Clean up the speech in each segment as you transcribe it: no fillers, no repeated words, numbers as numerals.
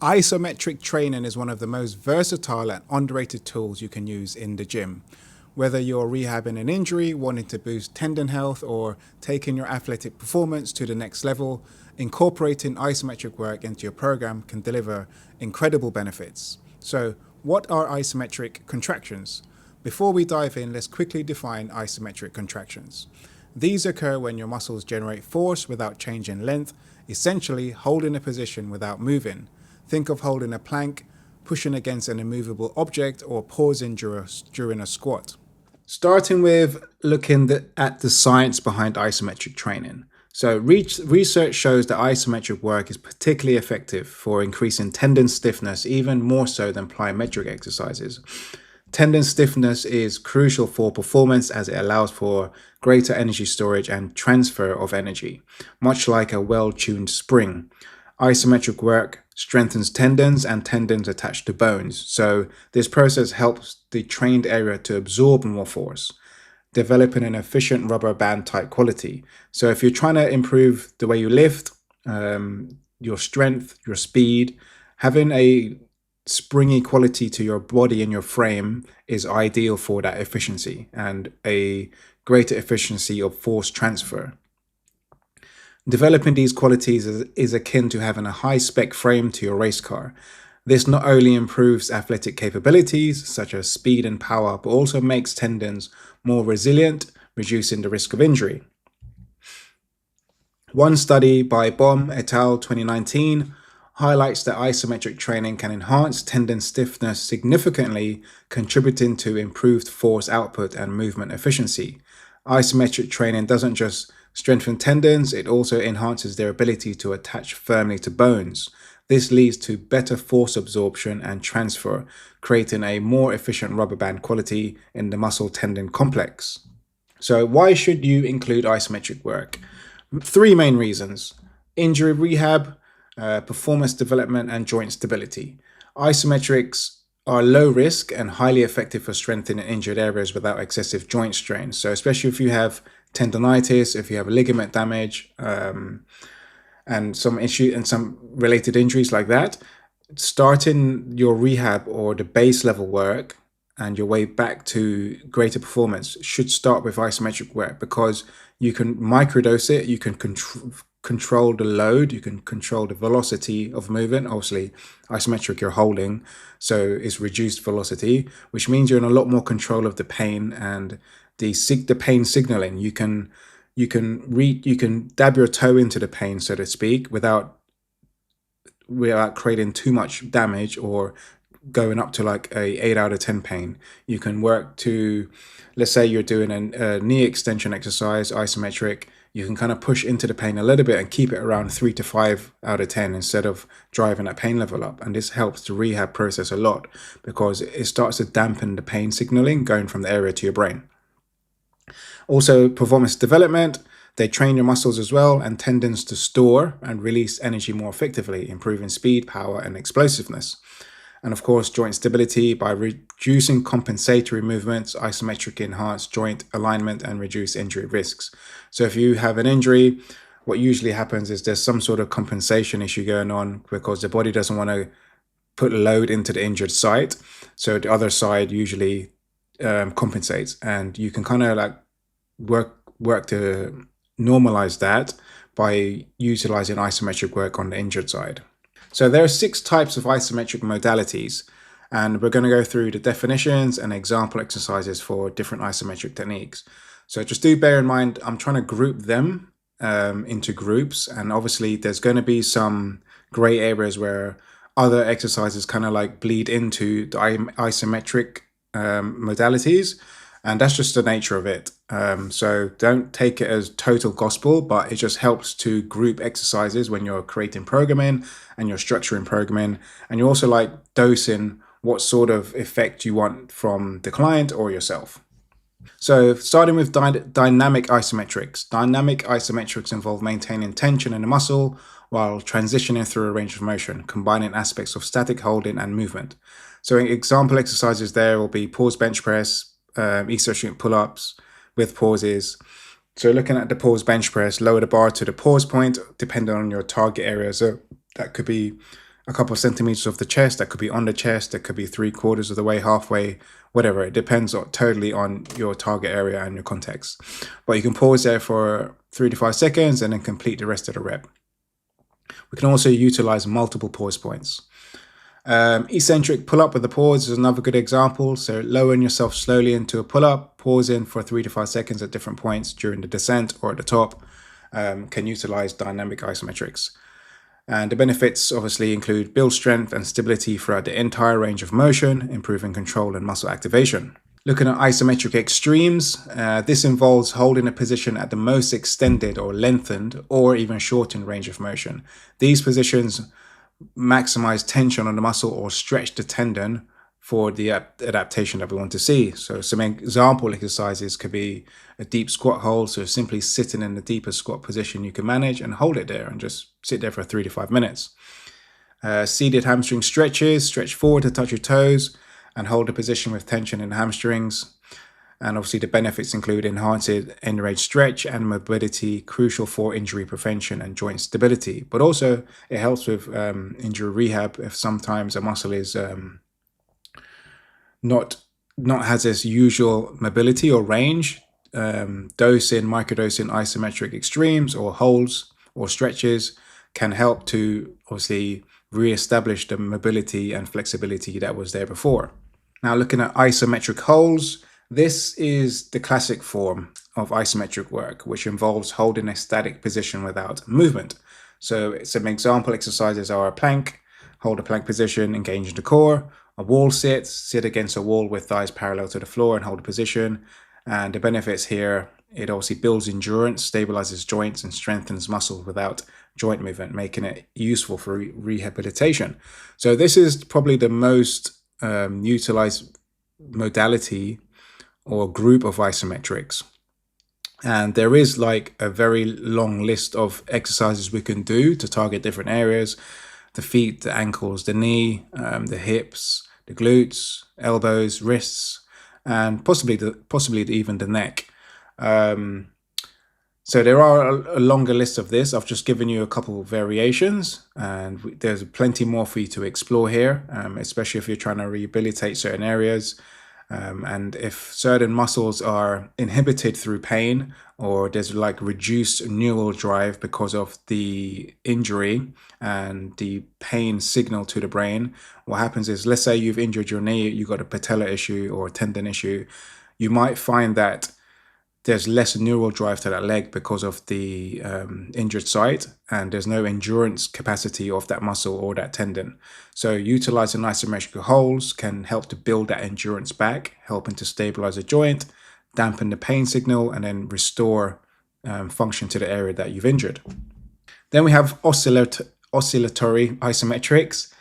Isometric training is one of the most versatile and underrated tools you can use in the gym. Whether you're rehabbing an injury, wanting to boost tendon health, or taking your athletic performance to the next level, incorporating isometric work into your program can deliver incredible benefits. So, what are isometric contractions? Before we dive in, let's quickly define isometric contractions. These occur when your muscles generate force without changing length, essentially holding a position without moving. Think of holding a plank, pushing against an immovable object, or pausing during a squat. Starting with looking at the science behind isometric training. So research shows that isometric work is particularly effective for increasing tendon stiffness, even more so than plyometric exercises. Tendon stiffness is crucial for performance as it allows for greater energy storage and transfer of energy, much like a well-tuned spring. Isometric work strengthens tendons and tendons attached to bones. So this process helps the trained area to absorb more force, developing an efficient rubber band type quality. So if you're trying to improve the way you lift, your strength, your speed, having a springy quality to your body and your frame is ideal for that efficiency and a greater efficiency of force transfer. Developing these qualities is akin to having a high-spec frame to your race car. This not only improves athletic capabilities, such as speed and power, but also makes tendons more resilient, reducing the risk of injury. One study by Baum et al. 2019 highlights that isometric training can enhance tendon stiffness significantly, contributing to improved force output and movement efficiency. Isometric training doesn't just strengthen tendons, it also enhances their ability to attach firmly to bones. This leads to better force absorption and transfer, creating a more efficient rubber band quality in the muscle tendon complex. So why should you include isometric work? Three main reasons: injury rehab, performance development, and joint stability. Isometrics are low risk and highly effective for strengthening injured areas without excessive joint strain. So especially if you have tendonitis, if you have ligament damage, and some related injuries like that, starting your rehab or the base level work and your way back to greater performance should start with isometric work, because you can microdose it, you can control the load, you can control the velocity of movement. Obviously, isometric you're holding, so it's reduced velocity, which means you're in a lot more control of the pain and the pain signaling. You can dab your toe into the pain, so to speak, without creating too much damage or going up to like a 8 out of 10 pain. You can work to, let's say you're doing a knee extension exercise, isometric, you can kind of push into the pain a little bit and keep it around 3 to 5 out of 10 instead of driving that pain level up. And this helps the rehab process a lot because it starts to dampen the pain signaling going from the area to your brain. Also, performance development, they train your muscles as well and tendons to store and release energy more effectively, improving speed, power, and explosiveness. And of course, joint stability, by reducing compensatory movements, isometric enhance joint alignment and reduce injury risks. So if you have an injury, what usually happens is there's some sort of compensation issue going on because the body doesn't want to put load into the injured site. So the other side usually compensates, and you can kind of like work to normalize that by utilizing isometric work on the injured side. So there are 6 types of isometric modalities, and we're going to go through the definitions and example exercises for different isometric techniques. So just do bear in mind, I'm trying to group them into groups, and obviously there's going to be some gray areas where other exercises kind of like bleed into the isometric modalities, and that's just the nature of it. So don't take it as total gospel, but it just helps to group exercises when you're creating programming and you're structuring programming, and you're also like dosing what sort of effect you want from the client or yourself. So starting with dynamic isometrics. Dynamic isometrics involve maintaining tension in the muscle while transitioning through a range of motion, combining aspects of static holding and movement. So example exercises there will be pause bench press, eccentric pull-ups with pauses. So looking at the pause bench press, lower the bar to the pause point depending on your target area. So that could be a couple of centimeters of the chest. That could be on the chest. That could be 3/4 of the way, halfway, whatever. It depends totally on your target area and your context. But you can pause there for 3 to 5 seconds and then complete the rest of the rep. We can also utilize multiple pause points. Eccentric pull-up with the pause is another good example. So lowering yourself slowly into a pull-up, pause in for 3 to 5 seconds at different points during the descent or at the top, can utilize dynamic isometrics. And the benefits obviously include build strength and stability throughout the entire range of motion, improving control and muscle activation. Looking at isometric extremes, this involves holding a position at the most extended or lengthened or even shortened range of motion. These positions maximize tension on the muscle or stretch the tendon for the adaptation that we want to see. So some example exercises could be a deep squat hold. So simply sitting in the deepest squat position you can manage and hold it there and just sit there for 3 to 5 minutes. Seated hamstring stretches, stretch forward to touch your toes and hold the position with tension in the hamstrings. And obviously the benefits include enhanced end range stretch and mobility, crucial for injury prevention and joint stability. But also it helps with injury rehab if sometimes a muscle is not has its usual mobility or range. Microdosing isometric extremes or holds or stretches can help to obviously re-establish the mobility and flexibility that was there before. Now looking at isometric holes, this is the classic form of isometric work, which involves holding a static position without movement. So some example exercises are a plank, hold a plank position, engage the core, a wall sit against a wall with thighs parallel to the floor and hold a position. And the benefits here, it also builds endurance, stabilizes joints and strengthens muscle without joint movement, making it useful for rehabilitation. So this is probably the most utilized modality or group of isometrics. And there is like a very long list of exercises we can do to target different areas: the feet, the ankles, the knee, the hips, the glutes, elbows, wrists, and possibly even the neck. So there are a longer list of this. I've just given you a couple of variations, and there's plenty more for you to explore here, especially if you're trying to rehabilitate certain areas. And if certain muscles are inhibited through pain, or there's like reduced neural drive because of the injury and the pain signal to the brain, what happens is, let's say you've injured your knee, you got a patella issue or a tendon issue, you might find that there's less neural drive to that leg because of the injured site, and there's no endurance capacity of that muscle or that tendon. So utilizing isometric holes can help to build that endurance back, helping to stabilize the joint, dampen the pain signal, and then restore function to the area that you've injured. Then we have oscillatory isometrics.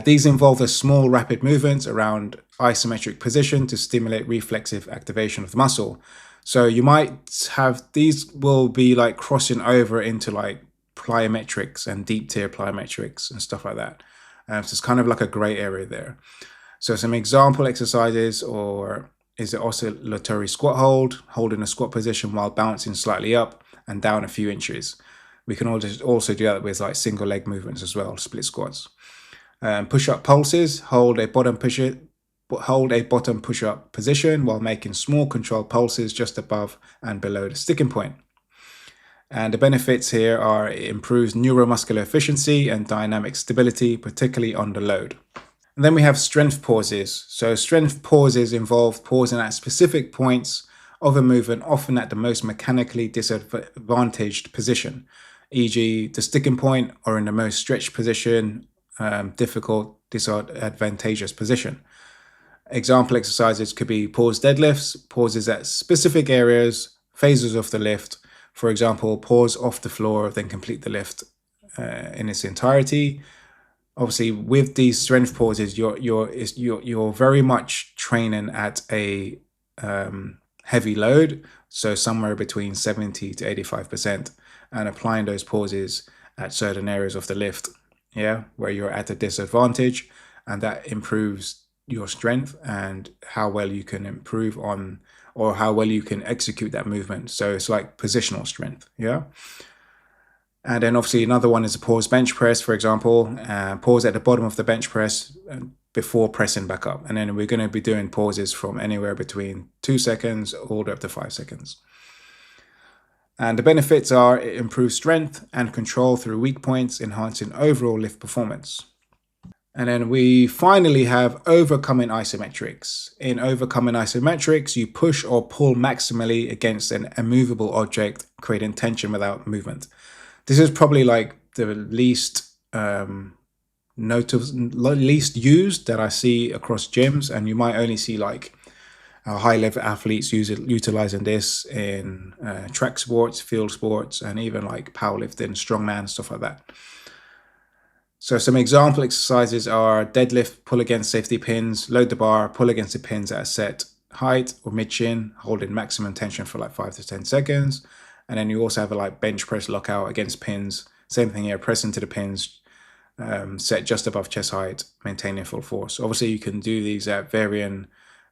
These involve a small rapid movements around isometric position to stimulate reflexive activation of the muscle. So you might have, these will be like crossing over into like plyometrics and deep tier plyometrics and stuff like that. So it's kind of like a gray area there. So some example exercises or is the oscillatory squat hold, holding a squat position while bouncing slightly up and down a few inches. We can also do that with like single leg movements as well, split squats. Push-up pulses, hold a bottom push-up position while making small controlled pulses just above and below the sticking point. And the benefits here are it improves neuromuscular efficiency and dynamic stability, particularly under load. And then we have strength pauses. So strength pauses involve pausing at specific points of a movement, often at the most mechanically disadvantaged position, e.g. the sticking point, or in the most stretched position, difficult, disadvantageous position. Example exercises could be pause deadlifts, pauses at specific areas, phases of the lift. For example, pause off the floor, then complete the lift in its entirety. Obviously, with these strength pauses, you're very much training at a heavy load, so somewhere between 70 to 85%, and applying those pauses at certain areas of the lift, where you're at a disadvantage, and that improves your strength and how well you can improve on, or how well you can execute that movement. So it's like positional strength. And then obviously another one is a pause bench press, for example. Pause at the bottom of the bench press before pressing back up. And then we're going to be doing pauses from anywhere between 2 seconds all the way up to 5 seconds. And the benefits are it improves strength and control through weak points, enhancing overall lift performance. And then we finally have overcoming isometrics. In overcoming isometrics, you push or pull maximally against an immovable object, creating tension without movement. This is probably like the least least used that I see across gyms, and you might only see like high-level athletes utilizing this in track sports, field sports, and even like powerlifting, strongman, stuff like that. So some example exercises are deadlift, pull against safety pins, load the bar, pull against the pins at a set height or mid-chin, holding maximum tension for like 5 to 10 seconds. And then you also have a like bench press lockout against pins. Same thing here, press into the pins, set just above chest height, maintaining full force. Obviously, you can do these at varying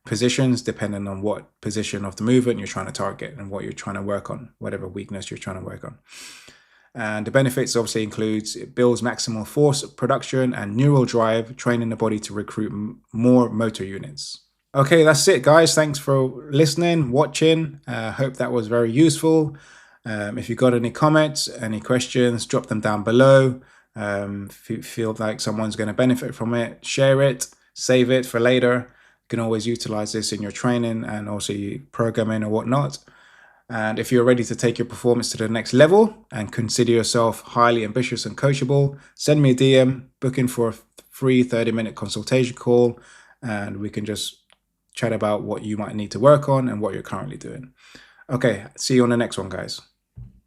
positions depending on what position of the movement you're trying to target and what you're trying to work on, whatever weakness you're trying to work on. And the benefits obviously includes it builds maximal force production and neural drive, training the body to recruit more motor units. Okay, that's it, guys. Thanks for listening, watching. Hope that was very useful. If you got any comments, any questions, drop them down below. If you feel like someone's going to benefit from it, share it, save it for later. You can always utilize this in your training and also programming or whatnot. And if you're ready to take your performance to the next level and consider yourself highly ambitious and coachable, send me a DM, book in for a free 30-minute consultation call, and we can just chat about what you might need to work on and what you're currently doing. Okay, see you on the next one, guys.